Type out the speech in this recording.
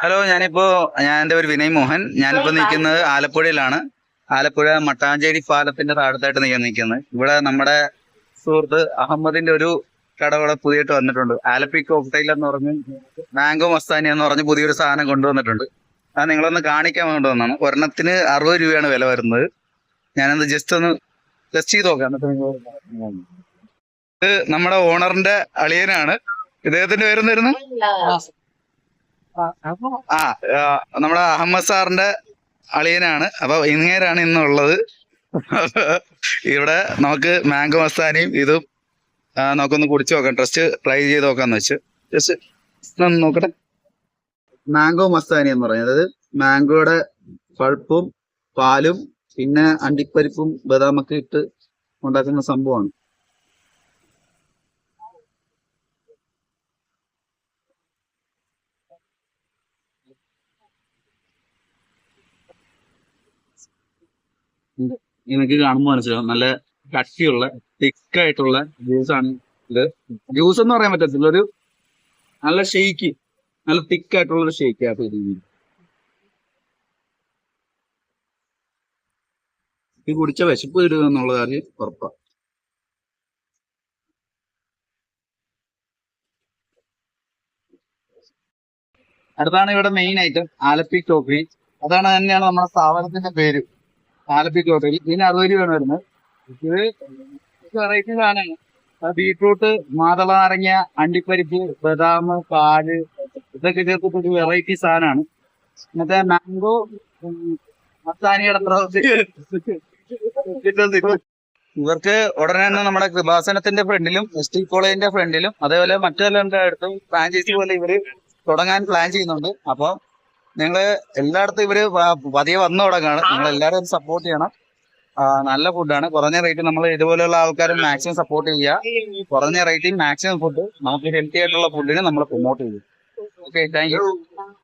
Hello, ഞാൻ എൻ്റെ ഒരു വിനയ് മോഹൻ. ഞാനിപ്പോ നിൽക്കുന്നത് ആലപ്പുഴയിലാണ്. ആലപ്പുഴ മട്ടാഞ്ചേരി പാലത്തിന്റെ താഴത്തായിട്ട് നിൽക്കുന്നത്. ഇവിടെ നമ്മുടെ സുഹൃത്ത് അഹമ്മദിന്റെ ഒരു കട ഇവിടെ പുതിയിട്ട് വന്നിട്ടുണ്ട്. ആലപ്പി കോക്ടെയിൽ എന്ന് പറഞ്ഞ് മാംഗോ മസ്താനി എന്ന് പറഞ്ഞ് പുതിയൊരു സാധനം കൊണ്ടുവന്നിട്ടുണ്ട്. അത് നിങ്ങളൊന്ന് കാണിക്കാൻ കൊണ്ടുവന്നാണ്. ഒരെണ്ണത്തിന് 60 രൂപയാണ് വില വരുന്നത്. ഞാനത് ജസ്റ്റ് ഒന്ന് ടെസ്റ്റ് ചെയ്ത് നോക്കാം. ഇത് നമ്മുടെ ഓണറിന്റെ അളിയനാണ്. ഇദ്ദേഹത്തിന്റെ പേരെന്തായിരുന്നു? ആ നമ്മുടെ അഹമ്മദ് സാറിന്റെ അളിയനാണ്. അപ്പൊ ഇങ്ങേരാണ് ഇന്നുള്ളത്. ഇവിടെ നമുക്ക് മാംഗോ മസ്താനിയും ഇതും നമുക്കൊന്ന് കുടിച്ചു നോക്കാം. ടെസ്റ്റ് ട്രൈ ചെയ്ത് നോക്കാന്ന് വെച്ച് ജസ്റ്റ് നോക്കട്ടെ. മാംഗോ മസ്താനി എന്ന് പറയുന്നത്, അതായത് മാംഗോയുടെ പൾപ്പും പാലും പിന്നെ അണ്ടിപ്പരിപ്പും ബദാമൊക്കെ ഇട്ട് ഉണ്ടാക്കുന്ന സംഭവമാണ്. എനിക്ക് കാണുമ്പോൾ മനസ്സിലാവും നല്ല കട്ടിയുള്ള തിക്കായിട്ടുള്ള ജ്യൂസാണ് ഇത്. ജ്യൂസ് എന്ന് പറയാൻ പറ്റത്തില്ല, ഒരു നല്ല ഷെയ്ക്ക്, നല്ല തിക്കായിട്ടുള്ള ഒരു ഷെയ്ക്ക് ആണ് ഇത്. ഇത് കുടിച്ച വിശപ്പ് ഇടുക എന്നുള്ള കാര്യം ഉറപ്പാണ്. അടുത്താണ് ഇവിടെ മെയിൻ ഐറ്റം ആലപ്പി കോഫി. അതാണ് തന്നെയാണ് നമ്മുടെ സ്ഥാപനത്തിന്റെ പേര്, ആലപ്പി കോഫി. ഇതിന് 60 രൂപയാണ് വരുന്നത്. ഇത് വെറൈറ്റി സാധനമാണ്. ബീട്രൂട്ട്, മാതള നാരങ്ങ, അണ്ടിപ്പരിപ്പ്, ബദാം, പാല് ഇതൊക്കെ ചേർത്തിട്ട് ഒരു വെറൈറ്റി സാധനമാണ്. മറ്റേ മാംഗോ മസ്താനിയുടെ ഇവർക്ക് ഉടനെ തന്നെ നമ്മുടെ കൃപാസനത്തിന്റെ ഫ്രണ്ടിലും ST കോളേജിന്റെ ഫ്രണ്ടിലും അതേപോലെ മറ്റു എല്ലായിടത്തും ഫ്രാഞ്ചൈസി പോലെ ഇവര് തുടങ്ങാൻ പ്ലാൻ ചെയ്യുന്നുണ്ട്. അപ്പോൾ നിങ്ങൾ എല്ലായിടത്തും ഇവര് പതിയെ വന്നു തുടങ്ങാണ്. നിങ്ങൾ എല്ലാവരും സപ്പോർട്ട് ചെയ്യണം. നല്ല ഫുഡാണ്, കുറഞ്ഞ റേറ്റ്. നമ്മൾ ഇതുപോലെയുള്ള ആൾക്കാരും മാക്സിമം സപ്പോർട്ട് ചെയ്യുക. കുറഞ്ഞ റേറ്റിൽ മാക്സിമം ഫുഡ്, നമുക്ക് ഹെൽത്തി ആയിട്ടുള്ള ഫുഡിനെ നമ്മൾ പ്രൊമോട്ട് ചെയ്യും. Okay, thank you.